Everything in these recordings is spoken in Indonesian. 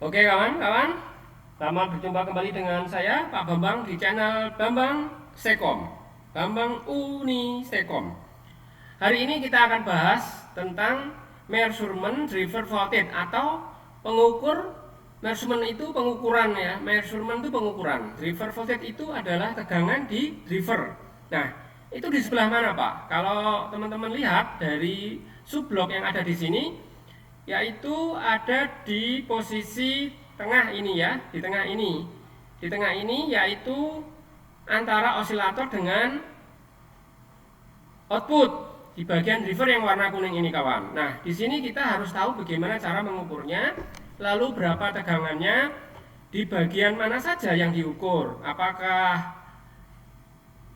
Oke kawan-kawan, selamat berjumpa kembali dengan saya Pak Bambang di channel Bambang Sekom, Bambang Uni Sekom. Hari ini kita akan bahas tentang measurement driver voltage atau pengukur. Measurement itu pengukuran ya, measurement itu pengukuran. Driver voltage itu adalah tegangan di driver. Nah, itu di sebelah mana Pak? Kalau teman-teman lihat dari subblok yang ada di sini, yaitu ada di posisi tengah ini ya, di tengah ini. Di tengah ini yaitu antara osilator dengan output di bagian driver yang warna kuning ini kawan. Nah, di sini kita harus tahu bagaimana cara mengukurnya, lalu berapa tegangannya, di bagian mana saja yang diukur. Apakah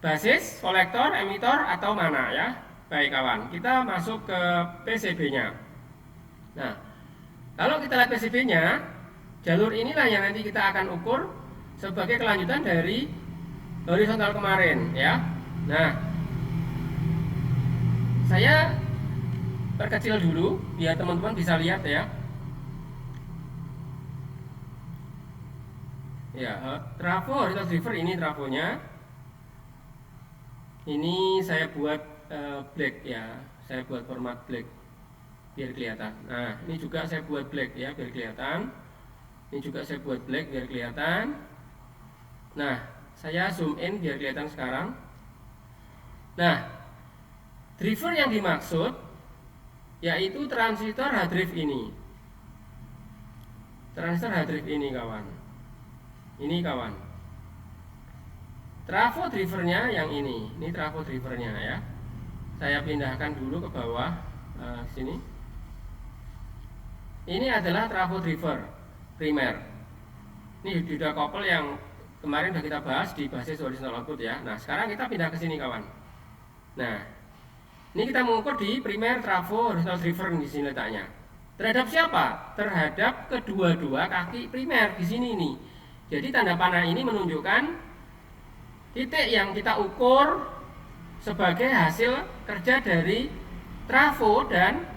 basis, kolektor, emitor atau mana ya? Baik kawan, kita masuk ke PCB-nya. Nah, kalau kita lihat PCB-nya, jalur inilah yang nanti kita akan ukur sebagai kelanjutan dari horizontal kemarin ya. Nah, saya perkecil dulu biar teman-teman bisa lihat ya. Ya, trafo horizontal driver ini trafonya. Ini saya buat black ya. Saya buat format black biar kelihatan. Nah, ini juga saya buat black ya biar kelihatan. Ini juga saya buat black biar kelihatan. Nah, saya zoom in biar kelihatan sekarang. Nah, driver yang dimaksud yaitu transistor hard drive ini. Transistor hard drive ini kawan. Ini kawan. Trafo drivernya yang ini. Ini trafo drivernya ya. Saya pindahkan dulu ke bawah sini. Ini adalah trafo driver primer. Ini sudah couple yang kemarin sudah kita bahas di basis horizontal output ya. Nah, sekarang kita pindah ke sini kawan. Nah, ini kita mengukur di primer trafo horizontal driver di sini letaknya. Terhadap siapa? Terhadap kedua-dua kaki primer di sini nih. Jadi tanda panah ini menunjukkan titik yang kita ukur sebagai hasil kerja dari trafo dan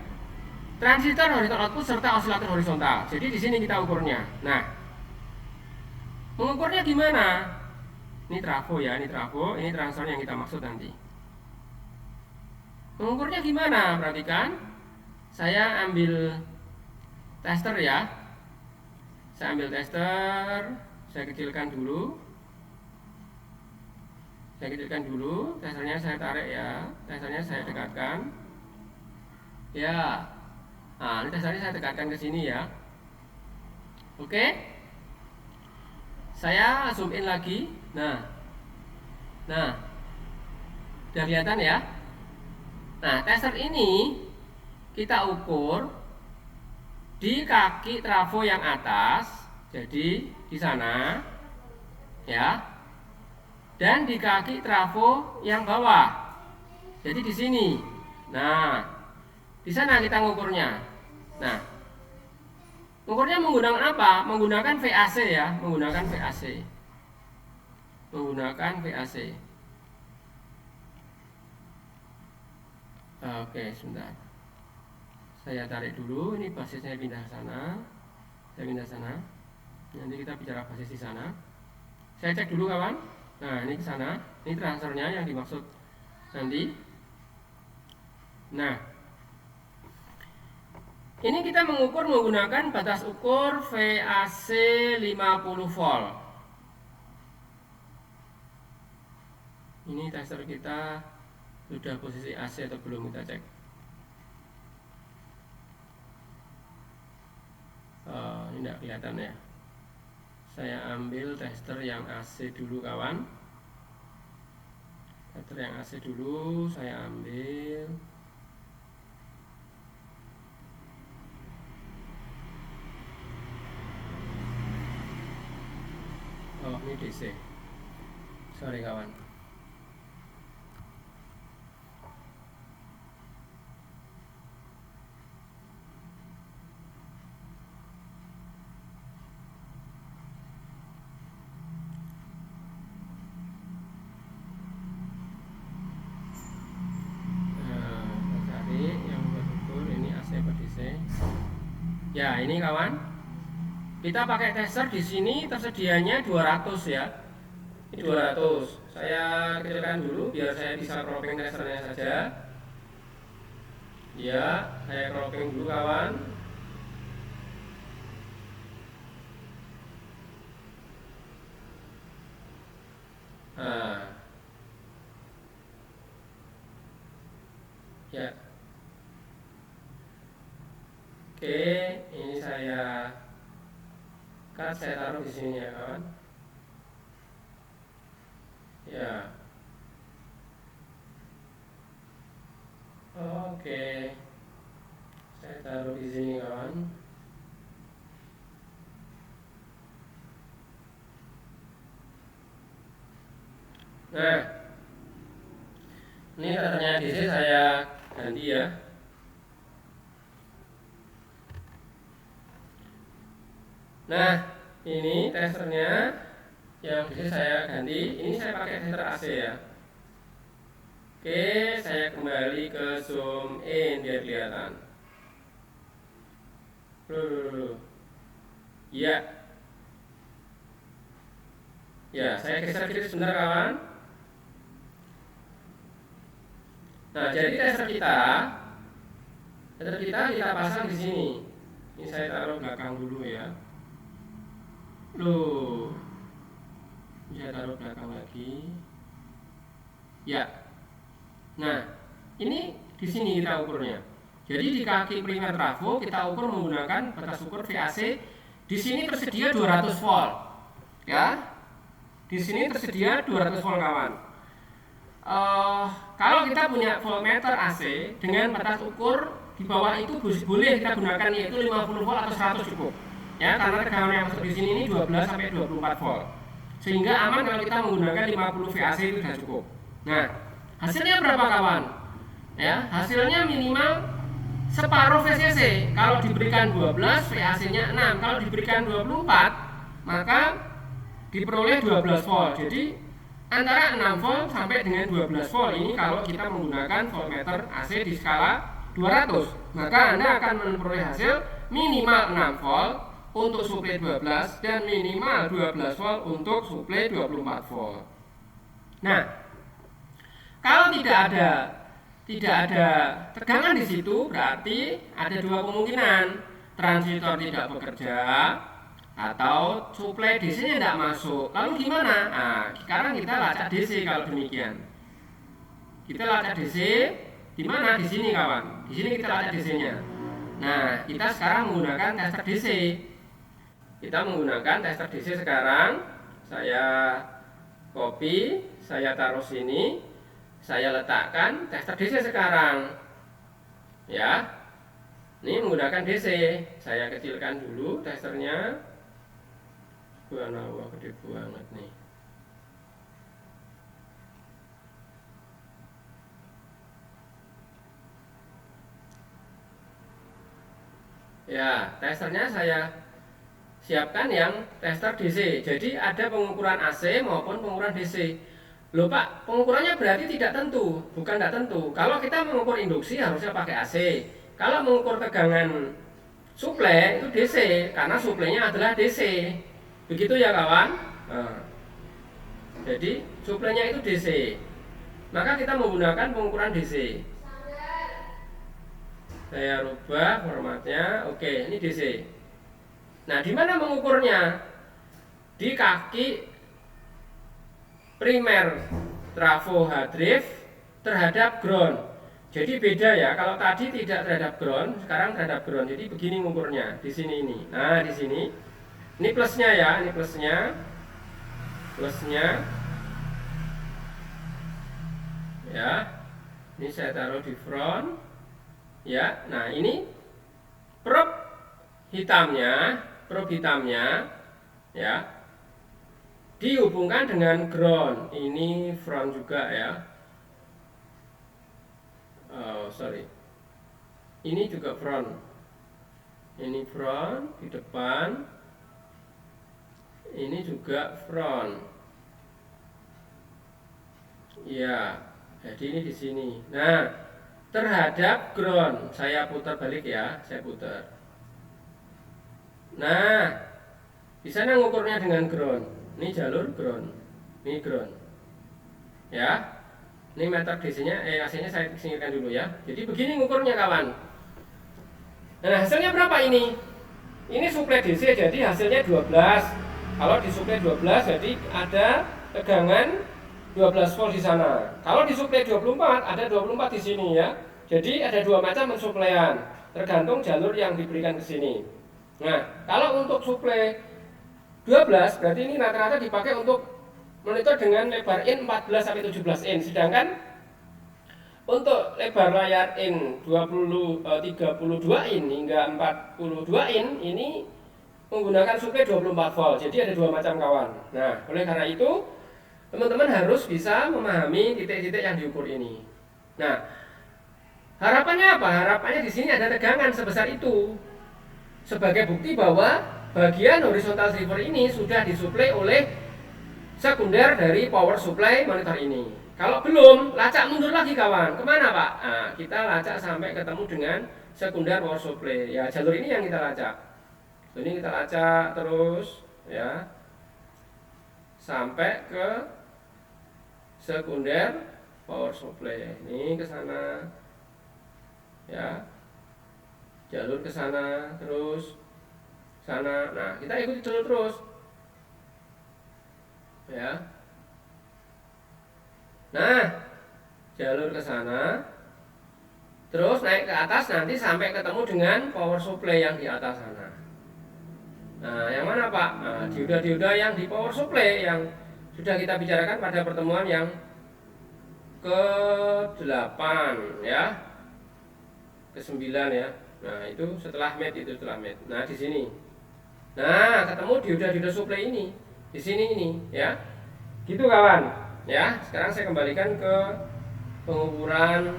transistor horizontal output serta osilator horizontal. Jadi di sini kita ukurnya. Nah, mengukurnya gimana? Ini trafo ya, ini trafo, ini transistor yang kita maksud nanti. Mengukurnya gimana? Perhatikan. Saya ambil tester ya. Saya ambil tester, saya kecilkan dulu. Saya kecilkan dulu, testernya saya tarik ya. Testernya saya dekatkan. Ya. Nah, ini testernya saya dekatkan ke sini ya. Oke. Saya zoom in lagi. Nah, udah kelihatan ya. Nah, tester ini kita ukur di kaki trafo yang atas, jadi di sana, ya, dan di kaki trafo yang bawah, jadi di sini. Nah, di sana kita ngukurnya. Nah, ukurnya menggunakan apa? Menggunakan VAC ya, menggunakan VAC. Menggunakan VAC. Oke, sebentar. Saya tarik dulu, ini basisnya pindah ke sana. Saya pindah sana. Nanti kita bicara basis di sana. Saya cek dulu kawan. Nah, ini ke sana. Ini transfernya yang dimaksud nanti. Nah, ini kita mengukur menggunakan batas ukur VAC 50 volt. Ini tester kita sudah posisi AC atau belum, kita cek. Ini tidak kelihatan ya. Saya ambil tester yang AC dulu kawan. Tester yang AC dulu saya ambil. Oh, ini DC. Sorry kawan. Ya, ini kawan. Kita pakai tester di sini tersedianya 200 ya. Ini 200. Saya kecilkan dulu biar saya bisa cropping testernya saja. Ya, saya cropping dulu kawan. Nah, ya. Oke, ini saya taruh di sini ya kawan. Ya. Oke. Saya taruh di sini kawan. Nah, ini testernya DC saya ganti ya. Nah, ini testernya yang DC saya ganti. Ini saya pakai tester AC ya. Oke, saya kembali ke zoom in biar kelihatan. Ya. Ya, saya geser kiri sebentar kawan. Nah, jadi tester kita pasang di sini. Ini saya taruh belakang dulu ya. Loh, bisa taruh belakang lagi. Ya. Nah, ini di sini kita ukurnya. Jadi di kaki primer trafo kita ukur menggunakan batas ukur VAC. Di sini tersedia 200 volt. Ya. Di sini tersedia 200 volt kawan. Kalau kita punya voltmeter AC dengan batas ukur di bawah itu boleh kita gunakan yaitu 50 volt atau 100 cukup. Ya, karena tegangan yang masuk di sini ini 12 sampai 24 volt. Sehingga aman kalau kita menggunakan 50 VAC itu sudah cukup. Nah, hasilnya berapa kawan? Ya, hasilnya minimal separuh VCC. Kalau diberikan 12, VAC-nya 6. Kalau diberikan 24, maka diperoleh 12 volt. Jadi antara 6 volt sampai dengan 12 volt ini kalau kita menggunakan voltmeter AC di skala 200, maka Anda akan memperoleh hasil minimal 6 volt untuk suplai 12 dan minimal 12 volt untuk suplai 24 volt. Nah, kalau tidak ada tegangan di situ, berarti ada dua kemungkinan: transistor tidak bekerja atau suplai DC-nya tidak masuk. Lalu gimana? Nah, sekarang kita lacak DC kalau demikian. Kita lacak DC di mana? Di sini kawan. Di sini kita lacak DC-nya. Nah, kita sekarang menggunakan tester DC. Kita menggunakan tester DC sekarang. Saya copy, saya taruh sini. Saya letakkan tester DC sekarang. Ya. Ini menggunakan DC. Saya kecilkan dulu testernya. Wah, gede banget nih. Ya, testernya saya siapkan yang tester DC. Jadi ada pengukuran AC maupun pengukuran DC. Loh Pak, pengukurannya berarti tidak tentu. Bukan tidak tentu. Kalau kita mengukur induksi harusnya pakai AC. Kalau mengukur tegangan suplai itu DC, karena suplainya adalah DC. Begitu ya kawan. Nah, jadi suplainya itu DC. Maka kita menggunakan pengukuran DC. Saya rubah formatnya. Oke, ini DC. Nah, di mana mengukurnya? Di kaki primer trafo H-drive terhadap ground. Jadi beda ya. Kalau tadi tidak terhadap ground, sekarang terhadap ground. Jadi begini mengukurnya di sini ini. Nah, di sini. Ini plusnya ya, ini plusnya. Plusnya. Ya. Ini saya taruh di front. Ya. Nah, ini probe hitamnya ya. Dihubungkan dengan ground. Ini front juga ya. Sorry. Ini juga front. Ini front di depan. Ini juga front. Ya, jadi ini di sini. Nah, terhadap ground, saya putar balik ya, saya putar. Nah, Di sana ngukurnya dengan ground. Ini jalur ground. Ini ground. Ya. Ini meter DC-nya, AC-nya saya singkirkan dulu ya. Jadi begini ngukurnya kawan. Nah, hasilnya berapa ini? Ini suplai DC, jadi hasilnya 12. Kalau disuplai 12, jadi ada tegangan 12 volt di sana. Kalau disuplai 24, ada 24 di sini ya. Jadi ada dua macam mensuplaian, tergantung jalur yang diberikan ke sini. Nah, kalau untuk suplai 12, berarti ini rata-rata dipakai untuk monitor dengan lebar in 14 sampai 17 in. Sedangkan untuk lebar layar in 32 in hingga 42 in ini menggunakan suplai 24 volt. Jadi ada dua macam kawan. Nah, oleh karena itu teman-teman harus bisa memahami titik-titik yang diukur ini. Nah, harapannya apa? Harapannya di sini ada tegangan sebesar itu. Sebagai bukti bahwa bagian horizontal driver ini sudah disuplai oleh sekunder dari power supply monitor ini. Kalau belum, lacak mundur lagi kawan. Kemana Pak? Nah, kita lacak sampai ketemu dengan sekunder power supply. Ya, jalur ini yang kita lacak. Ini kita lacak terus ya sampai ke sekunder power supply. Ini ke sana ya, jalur ke sana terus sana. Nah, kita ikuti jalur terus ya. Nah, jalur ke sana terus naik ke atas, nanti sampai ketemu dengan power supply yang di atas sana. Nah, yang mana Pak? Nah, dioda-dioda yang di power supply yang sudah kita bicarakan pada pertemuan yang ke-8 ya, ke-9 ya. Nah, itu setelah MET, itu setelah MET. Nah, di sini. Nah, ketemu dioda-dioda supply ini. Di sini ini ya. Gitu kawan. Ya, sekarang saya kembalikan ke pengukuran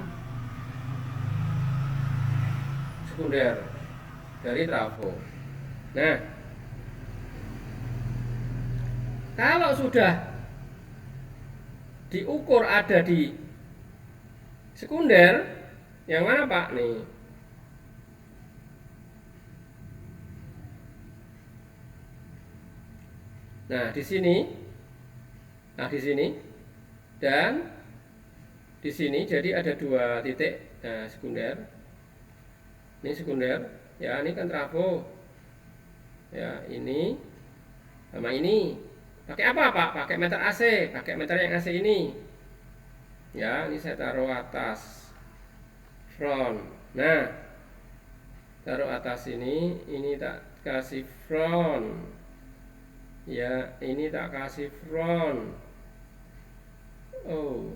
sekunder dari trafo. Nah, kalau sudah diukur ada di sekunder, yang mana Pak nih? Nah, di sini. Nah, di sini dan di sini, jadi ada dua titik. Nah, sekunder. Ini sekunder, ya, ini kan trafo. Ya, ini sama ini. Pakai apa Pak? Pakai meter AC, pakai meter yang AC ini. Ya, ini saya taruh atas front. Nah, taruh atas ini tak kasih front. Ya, ini tak kasih front. Oh,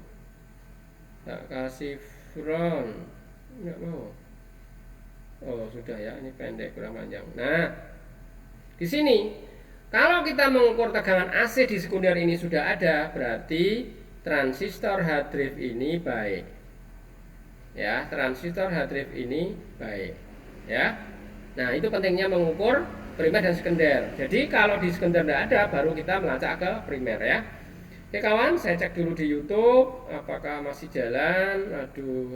tak kasih front. Enggak mau. Oh, sudah ya, ini pendek kurang panjang. Nah, di sini kalau kita mengukur tegangan AC di sekunder ini sudah ada, berarti transistor hard drive ini baik. Ya, transistor hard drive ini baik. Ya. Nah, itu pentingnya mengukur primer dan sekunder. Jadi kalau di sekunder tidak ada, baru kita melacak ke primer ya. Oke kawan, saya cek dulu di YouTube apakah masih jalan. Aduh.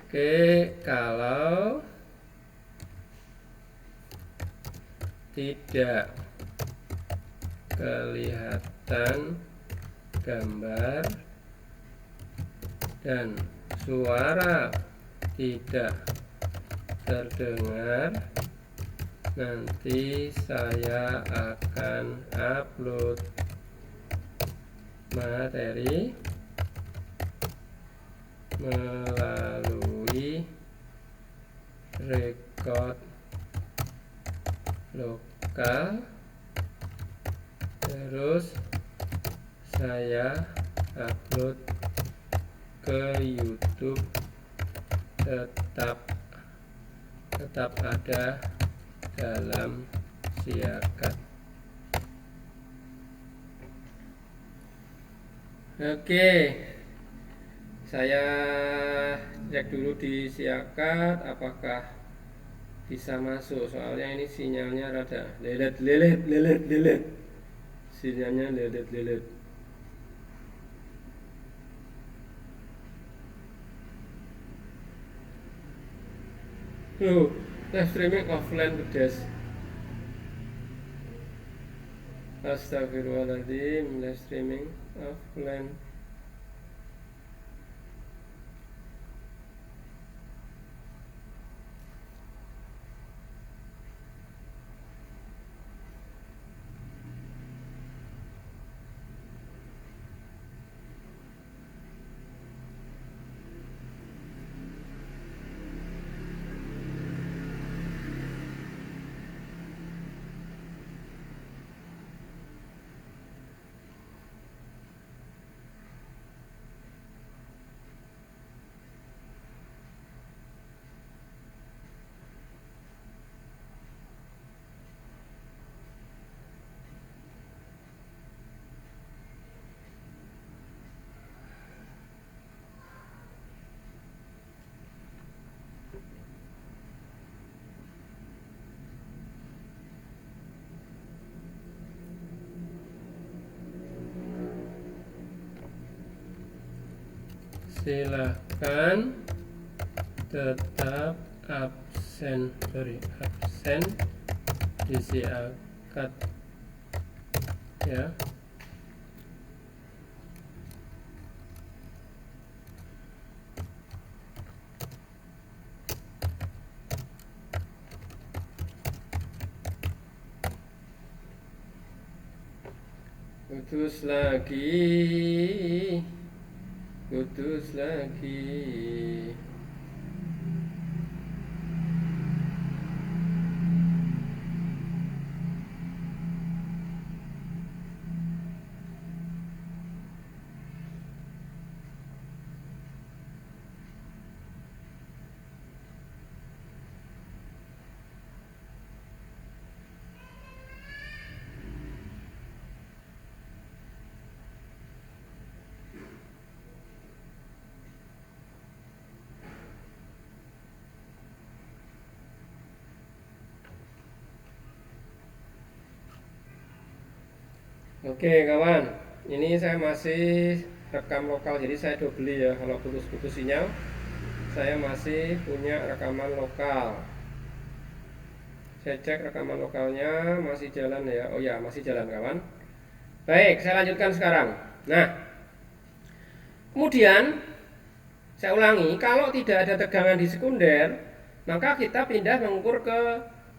Oke, kalau tidak kelihatan gambar dan suara tidak terdengar, nanti saya akan upload materi melalui record lokal, terus saya upload ke YouTube. tetap ada dalam siakat. Oke, saya cek dulu di siakat apakah bisa masuk, soalnya ini sinyalnya rada lelet, sinyalnya lelet. Live streaming offline pedas. Astagfirullahaladzim, live streaming offline. Silahkan tetap absen disiakat ya. Putus lagi. Oke kawan, ini saya masih rekam lokal, jadi saya double ya. Kalau putus-putus sinyal, saya masih punya rekaman lokal. Saya cek rekaman lokalnya masih jalan ya. Oh ya, masih jalan kawan. Baik, saya lanjutkan sekarang. Nah, kemudian saya ulangi, kalau tidak ada tegangan di sekunder, maka kita pindah mengukur ke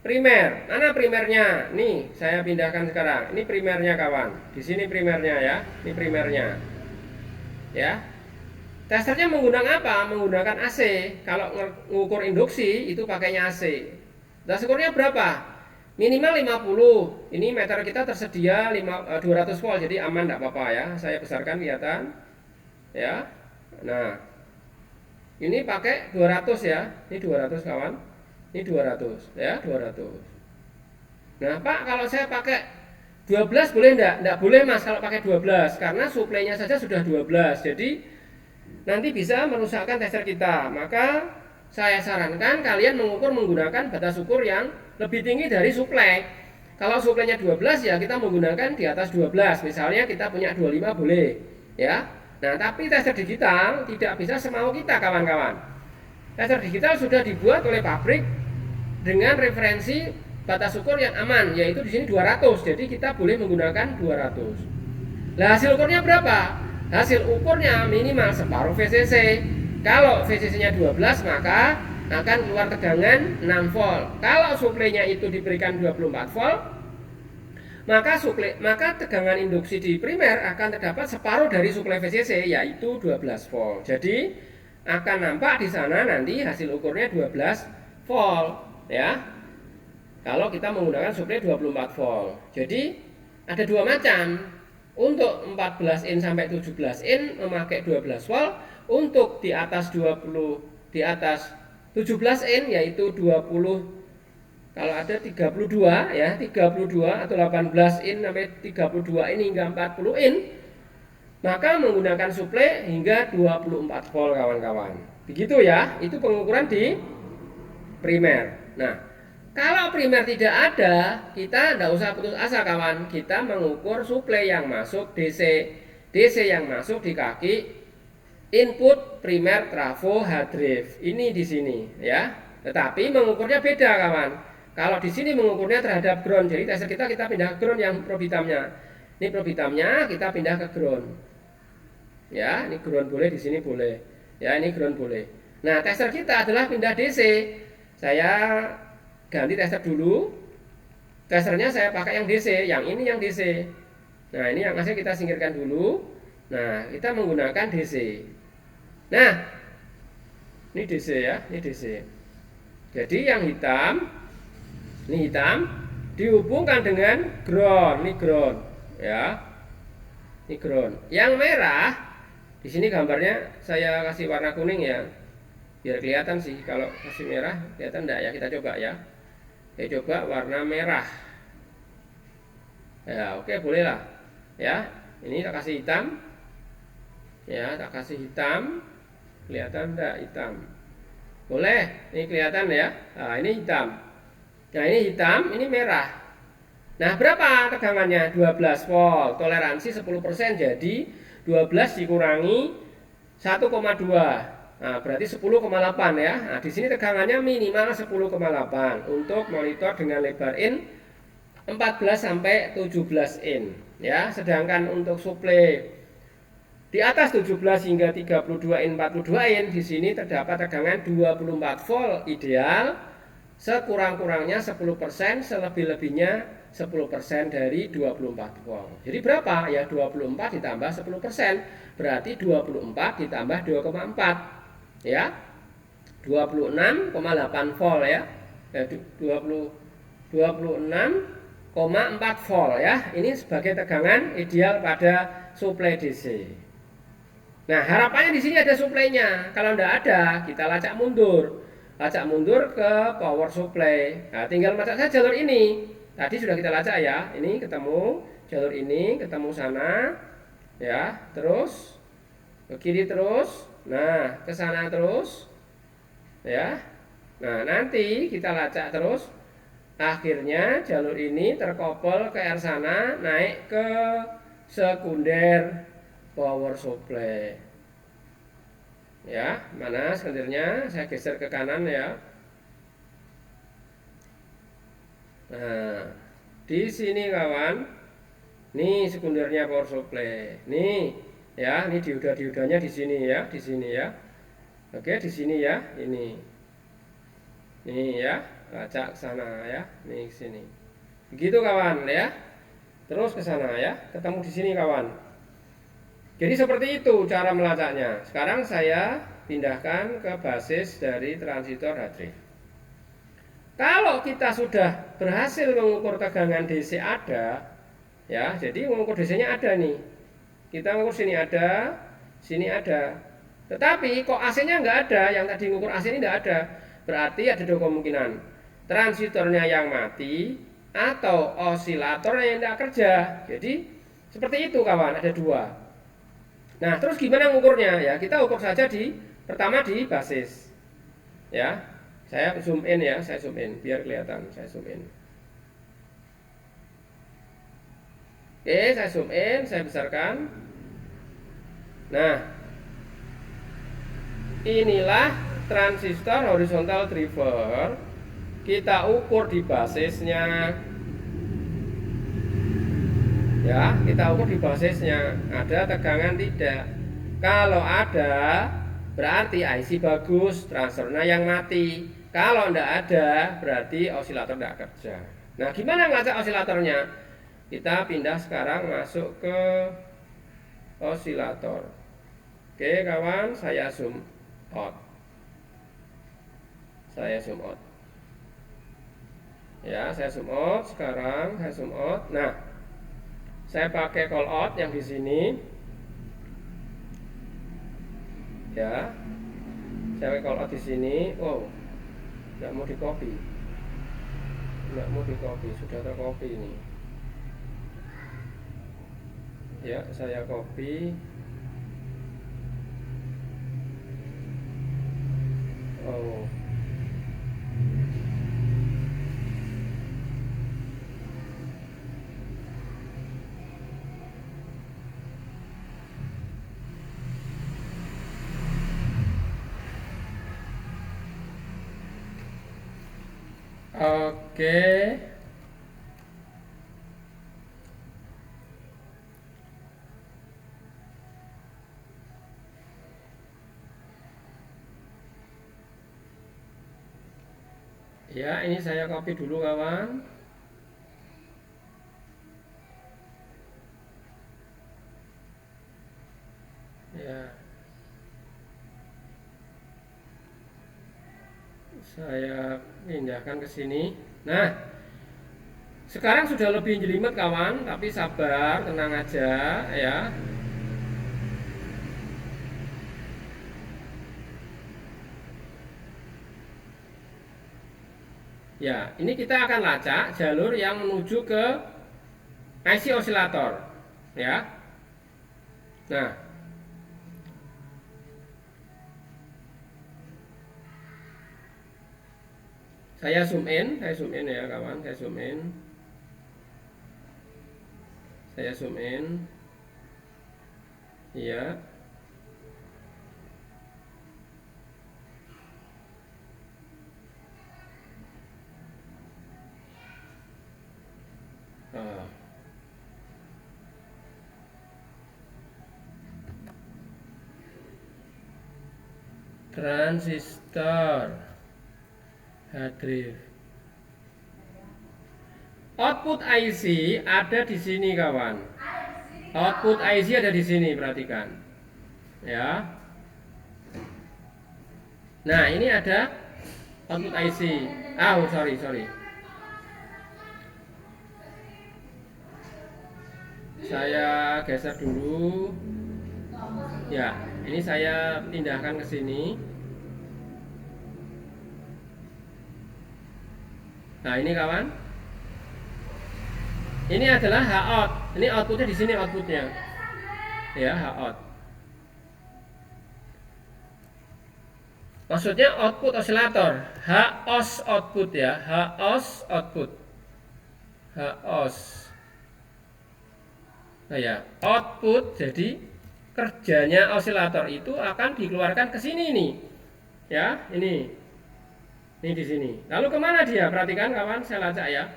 primer. Mana primernya? Nih, saya pindahkan sekarang. Ini primernya kawan. Di sini primernya ya. Ini primernya. Ya. Testernya menggunakan apa? Menggunakan AC. Kalau mengukur induksi itu pakainya AC. Das ukurnya berapa? Minimal 50. Ini meter kita tersedia 200 volt, jadi aman, tidak apa-apa ya. Saya besarkan kelihatan. Ya. Nah, ini pakai 200 ya. Ini 200 kawan. Ini 200 ya, 200. Nah Pak, kalau saya pakai 12 boleh enggak? Enggak boleh Mas kalau pakai 12, karena suplainya saja sudah 12. Jadi nanti bisa merusakkan tester kita. Maka saya sarankan kalian mengukur menggunakan batas ukur yang lebih tinggi dari suplai. Kalau suplainya 12 ya kita menggunakan di atas 12. Misalnya kita punya 25 boleh ya. Nah tapi tester digital tidak bisa semau kita kawan-kawan. Tester digital sudah dibuat oleh pabrik dengan referensi batas ukur yang aman, yaitu di sini 200. Jadi kita boleh menggunakan 200. Nah, hasil ukurnya berapa? Hasil ukurnya minimal separuh VCC. Kalau VCC-nya 12 maka akan keluar tegangan 6 volt. Kalau suplainya itu diberikan 24 volt, maka tegangan induksi di primer akan terdapat separuh dari suplai VCC, yaitu 12 volt. Jadi akan nampak di sana nanti hasil ukurnya 12 volt ya. Kalau kita menggunakan suplai 24 volt. Jadi ada dua macam. Untuk 14 in sampai 17 in memakai 12 volt. Untuk di atas 17 in yaitu 20, kalau ada 32 ya, 32 atau 18 in sampai 32 in hingga 40 in, maka menggunakan suplai hingga 24 volt kawan-kawan. Begitu ya, itu pengukuran di primer. Nah, kalau primer tidak ada, kita tidak usah putus asa kawan. Kita mengukur suplai yang masuk DC. DC yang masuk di kaki input primer trafo hard drive. Ini di sini ya. Tetapi mengukurnya beda kawan. Kalau di sini mengukurnya terhadap ground, jadi tester kita pindah ke ground yang probe hitamnya. Ini probe hitamnya kita pindah ke ground. Ya, ini ground boleh, di sini boleh. Ya, ini ground boleh. Nah, tester kita adalah pindah DC. Saya ganti tester dulu. Testernya saya pakai yang DC, yang ini yang DC. Nah, ini yang AC kita singkirkan dulu. Nah, kita menggunakan DC. Nah, ini DC ya, ini DC. Jadi yang hitam, ini hitam dihubungkan dengan ground, ini ground, ya. Ini ground. Yang merah, di sini gambarnya saya kasih warna kuning ya, biar kelihatan sih. Kalau kasih merah kelihatan enggak ya? Kita coba ya. Saya coba warna merah. Ya, oke, boleh lah. Ya, ini tak kasih hitam. Ya, tak kasih hitam. Kelihatan enggak hitam? Boleh, ini kelihatan ya. Nah, ini hitam. Nah, ini hitam, ini merah. Nah, berapa tegangannya? 12 volt. Toleransi 10%, jadi 12 dikurangi 1,2. Nah, berarti 10,8 ya. Nah, di sini tegangannya minimal 10,8 untuk monitor dengan lebar in 14 sampai 17 in ya. Sedangkan untuk suplai di atas 17 hingga 32 in, 42 in, di sini terdapat tegangan 24 volt ideal, sekurang-kurangnya 10%, selebih-lebihnya 10% dari 24 volt. Jadi berapa? Ya 24 ditambah 10%, berarti 24 ditambah 2,4. Ya, 26,8 volt ya, 26,4 volt ya. Ini sebagai tegangan ideal pada suplai DC. Nah, harapannya di sini ada suplainya. Kalau tidak ada, kita lacak mundur ke power supply. Nah, tinggal lacak saja jalur ini. Tadi sudah kita lacak ya. Ini ketemu jalur ini, ketemu sana, ya. Terus ke kiri terus. Nah, ke sana terus. Ya. Nah, nanti kita lacak terus. Akhirnya jalur ini terkoppel ke arah sana, naik ke sekunder power supply. Ya, mana sekundernya? Saya geser ke kanan ya. Nah, di sini kawan. Nih sekundernya power supply. Nih ya, ini diodanya di sini ya, di sini ya. Oke, di sini ya, ini. Nih ya, lacak ke sana ya, nih ke sini. Begitu kawan ya. Terus ke sana ya, ketemu di sini kawan. Jadi seperti itu cara melacaknya. Sekarang saya pindahkan ke basis dari transistor H-drive. Kalau kita sudah berhasil mengukur tegangan DC ada, ya, jadi mengukur DC-nya ada nih. Kita mengukur sini ada, sini ada. Tetapi kok AC-nya nggak ada, yang tadi mengukur AC ini nggak ada. Berarti ada dua kemungkinan. Transistornya yang mati atau osilatornya yang tidak kerja. Jadi seperti itu kawan, ada dua. Nah, terus gimana mengukurnya? Ya, kita ukur saja pertama di basis. Ya, saya zoom in ya, saya zoom in biar kelihatan. Saya zoom in. Oke, saya zoom in, saya besarkan. Nah, inilah transistor horizontal driver. Kita ukur di basisnya. Ya, kita ukur di basisnya. Ada tegangan tidak? Kalau ada, berarti IC bagus, transistornya yang mati. Kalau tidak ada, berarti osilator tidak kerja. Nah, gimana ngelacak osilatornya? Kita pindah sekarang masuk ke osilator. Oke kawan, saya zoom out. Saya zoom out. Ya, saya zoom out. Sekarang saya zoom out. Nah, saya pakai call out yang di sini. Ya, saya pakai call out di sini. Oh, nggak mau di copy. Nggak mau di copy, sudah tercopy ini. Ya, saya copy. Oh. Oke. Ya, ini saya copy dulu kawan. Ya. Saya pindahkan ke sini. Nah, sekarang sudah lebih jelimet kawan, tapi sabar, tenang aja ya. Ya, ini kita akan lacak jalur yang menuju ke IC osilator, ya. Nah, saya zoom in ya kawan, saya zoom in. Iya. Ah. Transistor hard drive. Output IC ada di sini kawan. Output IC ada di sini, perhatikan. Ya. Nah, ini ada output IC. Oh, sorry. Saya geser dulu. Ya, ini saya pindahkan ke sini. Nah, ini kawan. Ini adalah H-out. Ini outputnya di sini outputnya. Ya, H-out. Maksudnya output osilator. H-os output ya. H-os output. H-os. Nah ya, output jadi kerjanya osilator itu akan dikeluarkan ke sini nih. Ya, ini. Ini di sini. Lalu kemana dia? Perhatikan kawan, saya lacak ya.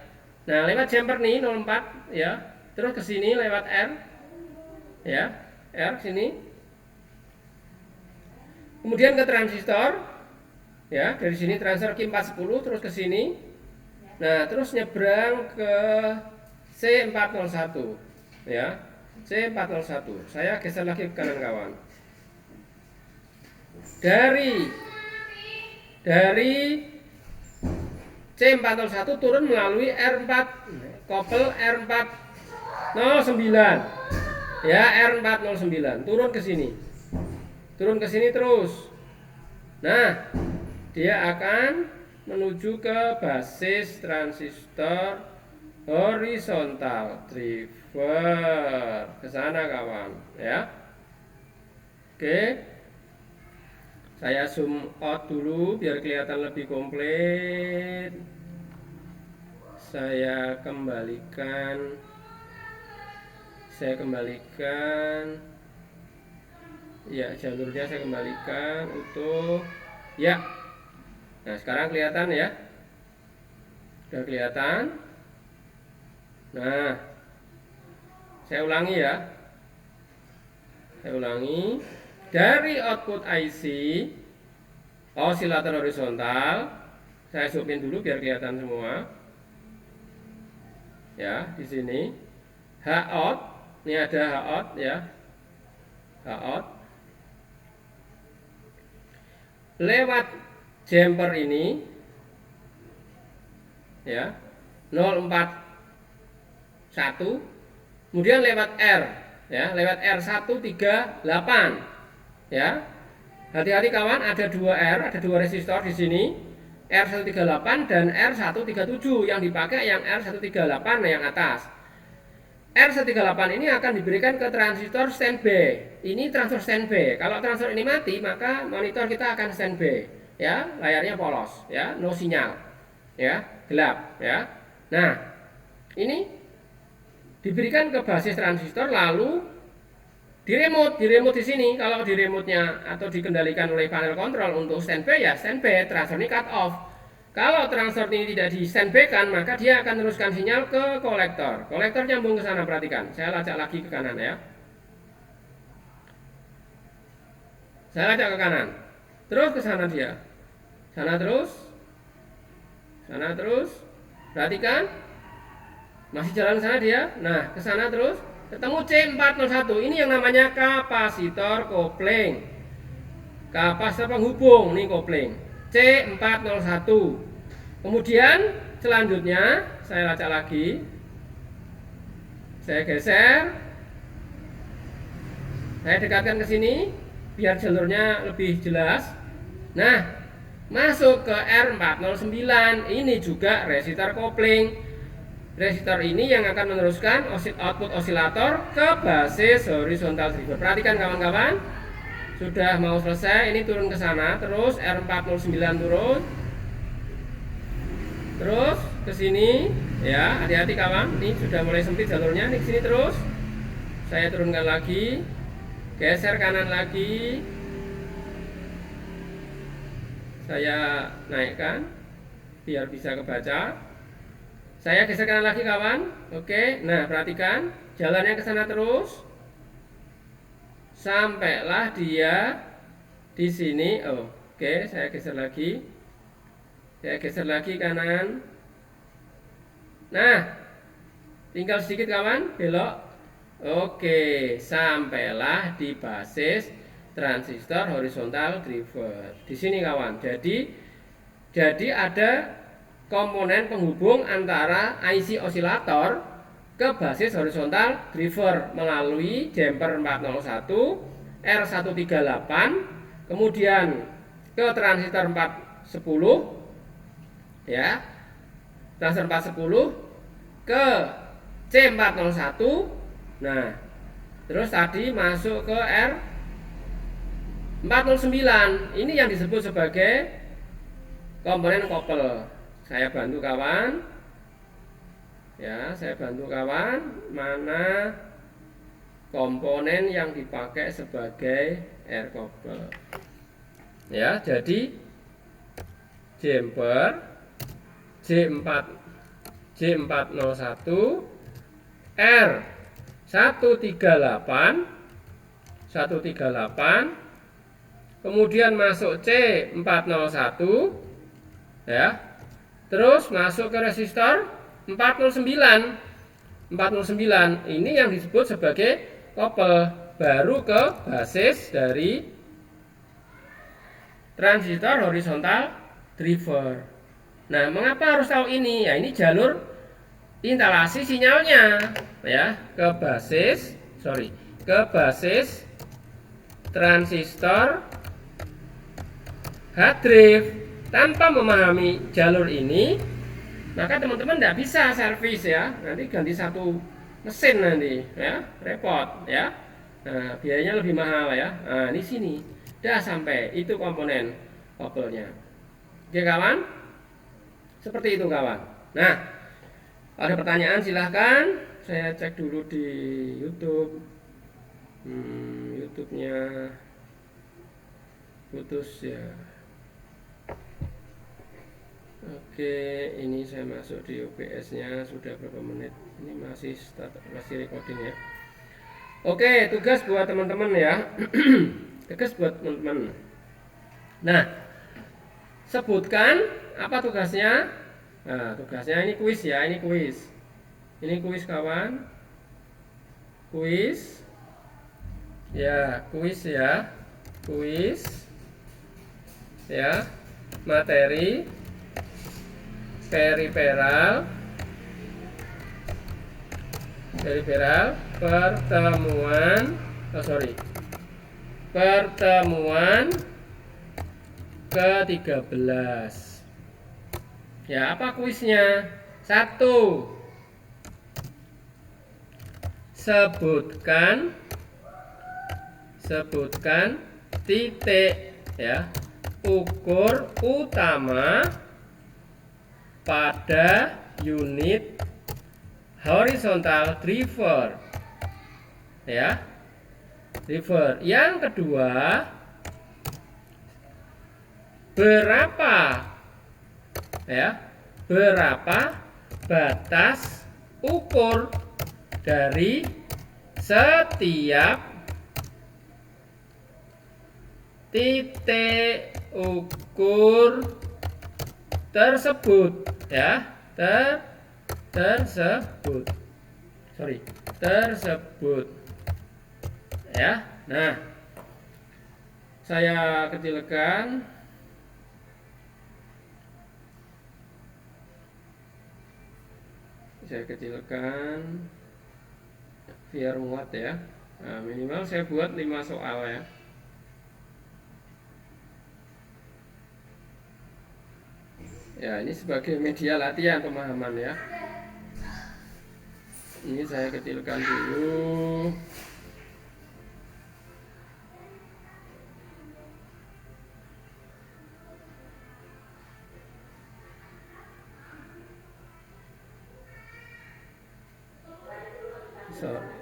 Nah, lewat jumper nih 04 ya. Terus ke sini lewat R. Ya, R sini. Kemudian ke transistor. Ya, dari sini transfer Q410 terus ke sini. Nah, terus nyebrang ke C401. Ya. C401. Saya geser lagi ke kanan kawan. Dari C401 turun melalui R4 kopel R409 ya, R409 turun ke sini terus. Nah, dia akan menuju ke basis transistor horizontal driver, ke sana kawan ya. Oke, saya zoom out dulu biar kelihatan lebih komplit. Saya kembalikan ya, jalurnya saya kembalikan utuh ya. Nah, sekarang kelihatan ya, sudah kelihatan. Nah, saya ulangi ya, dari output IC osilator horizontal. Saya zoom in dulu biar kelihatan semua. Ya, di sini H-out, ini ada H-out ya. H-out lewat jumper ini ya, 041, kemudian lewat R ya, lewat R138 ya. Hati-hati kawan, ada dua R, ada dua resistor di sini, R138 dan R137. Yang dipakai yang R138 yang atas. R138 ini akan diberikan ke transistor standby. Ini transistor standby. Kalau transistor ini mati, maka monitor kita akan standby. Ya, layarnya polos, ya, no sinyal, ya, gelap, ya. Nah, ini diberikan ke basis transistor, lalu di remote di sini. Kalau di remote-nya atau dikendalikan oleh panel kontrol untuk standby ya standby, transistor ini cut off. Kalau transfer ini tidak di standby-kan, maka dia akan teruskan sinyal ke kolektor. Kolektor nyambung ke sana, perhatikan. Saya lacak lagi ke kanan ya. Saya lacak ke kanan. Terus ke sana dia. Sana terus. Sana terus. Perhatikan. Masih jalan ke sana dia. Nah, ke sana terus. Ketemu C401. Ini yang namanya kapasitor kopling. Kapasitor penghubung, nih kopling. C401. Kemudian selanjutnya saya lacak lagi. Saya geser. Saya dekatkan ke sini biar jalurnya lebih jelas. Nah, masuk ke R409. Ini juga resistor kopling. Resistor ini yang akan meneruskan output osilator ke basis horizontal driver. Perhatikan kawan-kawan. Sudah mau selesai, ini turun ke sana, terus R409 turun. Terus ke sini, ya, hati-hati kawan. Ini sudah mulai sempit jalurnya, nih ke sini terus. Saya turunkan lagi. Geser kanan lagi. Saya naikkan biar bisa kebaca. Saya geser kanan lagi kawan. Oke, nah perhatikan jalannya ke sana terus. Sampailah dia di sini. Oke, saya geser lagi. Saya geser lagi kanan. Nah, tinggal sedikit kawan, belok. Oke, sampailah di basis transistor horizontal driver. Di sini kawan. Jadi ada komponen penghubung antara IC osilator ke basis horizontal driver melalui jumper 401 R138, kemudian ke transistor 410 ya. Transistor 410 ke C401. Nah, terus tadi masuk ke R409. Ini yang disebut sebagai komponen kopel. Saya bantu kawan. Ya, saya bantu kawan mana komponen yang dipakai sebagai R couple. Ya, jadi jumper J401 R138 kemudian masuk C401 ya. Terus masuk ke resistor 409 ini yang disebut sebagai kopel, baru ke basis dari transistor horizontal driver. Nah, mengapa harus tahu ini? Ya, ini jalur instalasi sinyalnya ya, ke basis transistor hard drive. Tanpa memahami jalur ini, maka teman-teman tidak bisa servis ya, nanti ganti satu mesin nanti ya, repot ya. Nah, biayanya lebih mahal ya. Nah, di sini udah sampai itu komponen kopelnya. Oke kawan, seperti itu kawan. Nah, ada pertanyaan silahkan. Saya cek dulu di YouTube. YouTube-nya putus ya. Oke, ini saya masuk di OBS-nya sudah berapa menit? Ini masih recording ya. Oke, tugas buat teman-teman ya. Tugas buat teman-teman. Nah, sebutkan apa tugasnya? Nah, tugasnya ini kuis ya, ini kuis. Ini kuis kawan. Kuis. Ya, kuis ya. Kuis. Ya. Materi periferal pertemuan ke-13. Ya, apa kuisnya? 1. Sebutkan titik ya, ukur utama pada unit horizontal driver ya, driver. Yang kedua, berapa ya, berapa batas ukur dari setiap titik ukur tersebut, ya, tersebut ya. Nah, saya kecilkan biar muat ya. Nah, minimal saya buat 5 soal ya. Ya, ini sebagai media latihan pemahaman ya. Ini saya kecilkan dulu.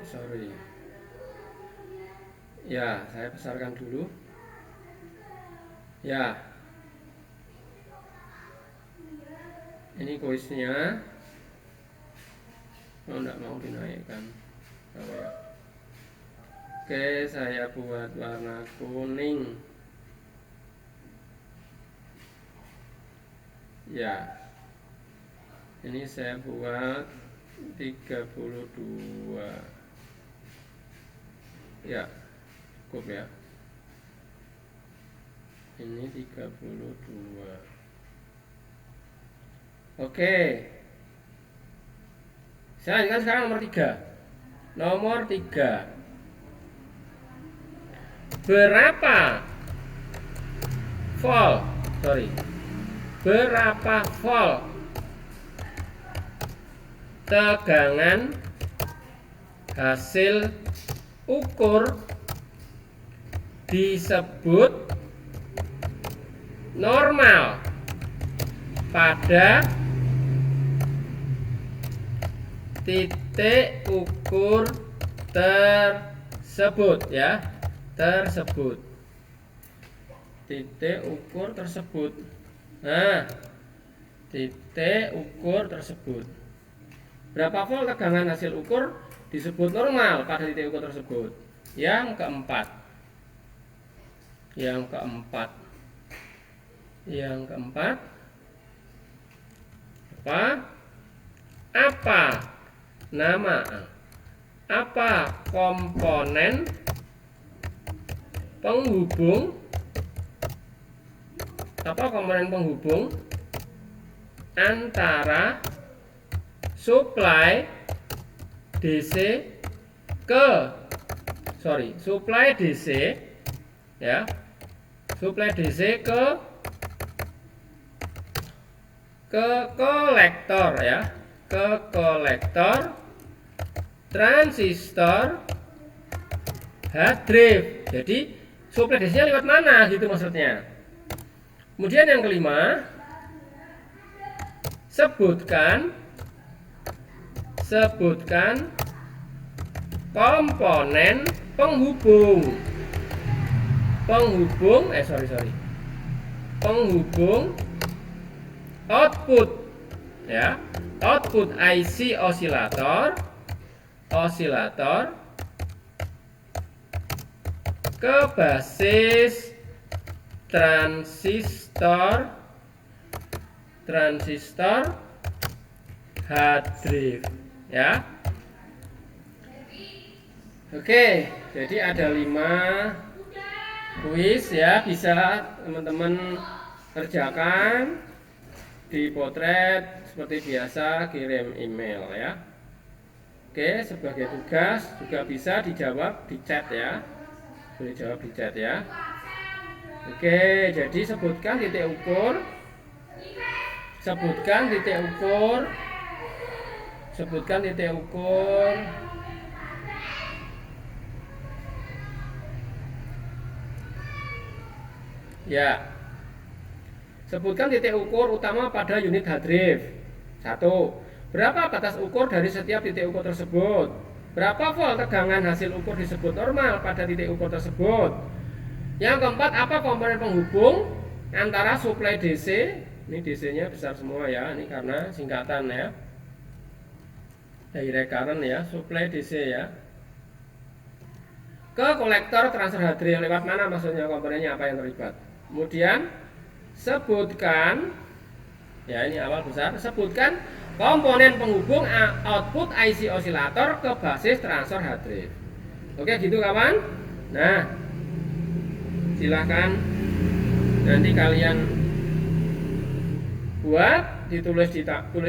Sorry. Ya, saya besarkan dulu. Ya. Ini kuisnya. Oh, enggak mau dinaikkan. Ya. Oke, saya buat warna kuning. Ya. Ini saya buat 32. Ya, cukup ya. Ini 32. Oke. Saya lanjutkan sekarang nomor 3. Nomor 3. Berapa volt? Berapa volt tegangan hasil ukur disebut normal pada titik ukur tersebut ya, titik ukur tersebut. Nah, titik ukur tersebut. Berapa volt tegangan hasil ukur disebut normal pada titik ukur tersebut? Yang keempat. Apa komponen penghubung antara supply DC ke kolektor ya, ke kolektor transistor hard drive. Jadi supply DC-nya lewat mana gitu maksudnya. Kemudian yang kelima, sebutkan komponen penghubung output ya, output IC osilator ke basis transistor hard drive ya. Oke, jadi ada 5 kuis ya, bisa teman-teman kerjakan di potret seperti biasa, kirim email ya. Oke, sebagai tugas juga bisa dijawab di chat ya. Boleh jawab di chat ya. Oke, jadi sebutkan titik ukur. Ya. Sebutkan titik ukur utama pada unit hard drive. 1. Berapa batas ukur dari setiap titik ukur tersebut? Berapa volt tegangan hasil ukur disebut normal pada titik ukur tersebut? Yang keempat, apa komponen penghubung antara suplai DC Ini DC-nya besar semua ya, ini karena singkatan ya. Direct current ya, supply DC ya. Ke kolektor transfer H3 lewat mana maksudnya, komponennya apa yang terlibat. Kemudian sebutkan ya, ini awal besar, sebutkan komponen penghubung output IC osilator ke basis transfer H3. Oke gitu kawan. Nah, silahkan nanti kalian buat, tulis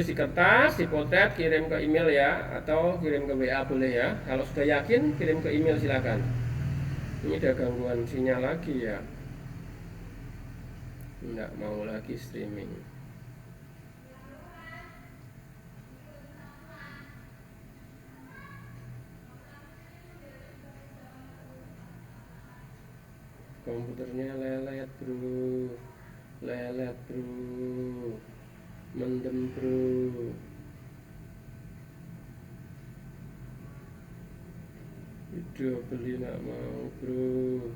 di kertas, dipotret, kirim ke email ya, atau kirim ke WA boleh ya. Kalau sudah yakin kirim ke email silakan. Ini ada gangguan sinyal lagi ya, nggak mau lagi streaming. Komputernya lelet bro, mendem bro. Udah beli nggak mau bro.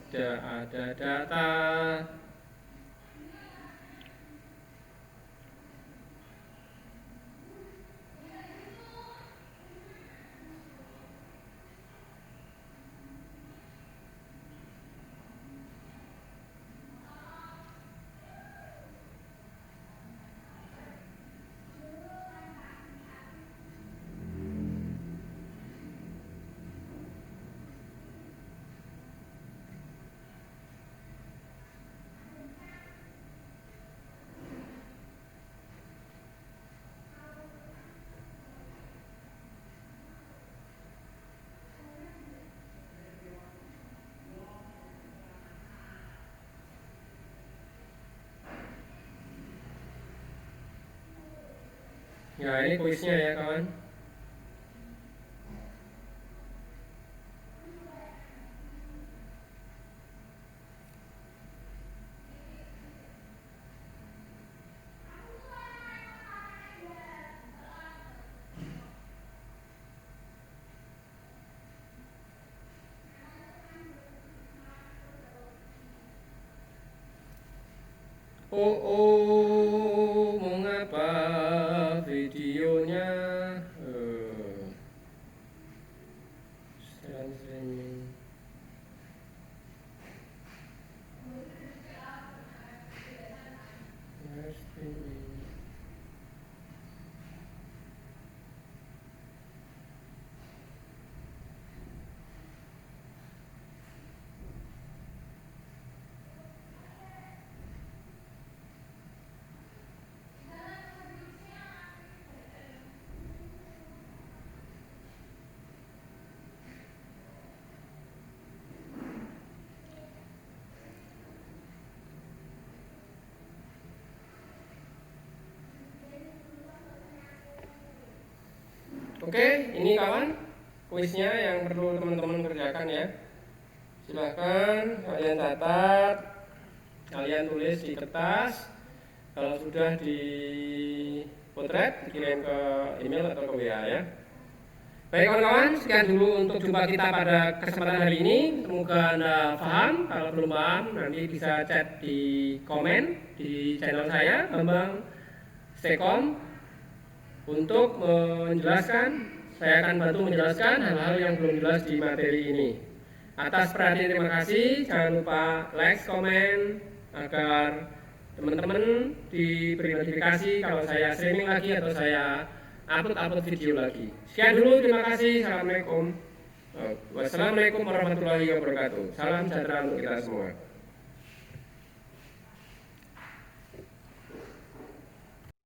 tidak ada data. Ya, ini kuisnya ya kawan. Oh, mengapa videonya streaming? Streaming. Oke, ini kawan kuisnya yang perlu teman-teman kerjakan ya. Silahkan kalian catat, kalian tulis di kertas. Kalau sudah dipotret, dikirim ke email atau ke WA ya. Baik kawan-kawan, sekian dulu untuk jumpa kita pada kesempatan hari ini. Semoga Anda paham. Kalau belum paham, nanti bisa chat di komen di channel saya, Bambang Sekom. Untuk menjelaskan, saya akan bantu menjelaskan hal-hal yang belum jelas di materi ini. Atas perhatian terima kasih. Jangan lupa like, komen, agar teman-teman diberi notifikasi kalau saya streaming lagi atau saya upload video lagi. Sekian dulu, terima kasih. Assalamualaikum. Wassalamualaikum warahmatullahi wabarakatuh. Salam sejahtera untuk kita semua.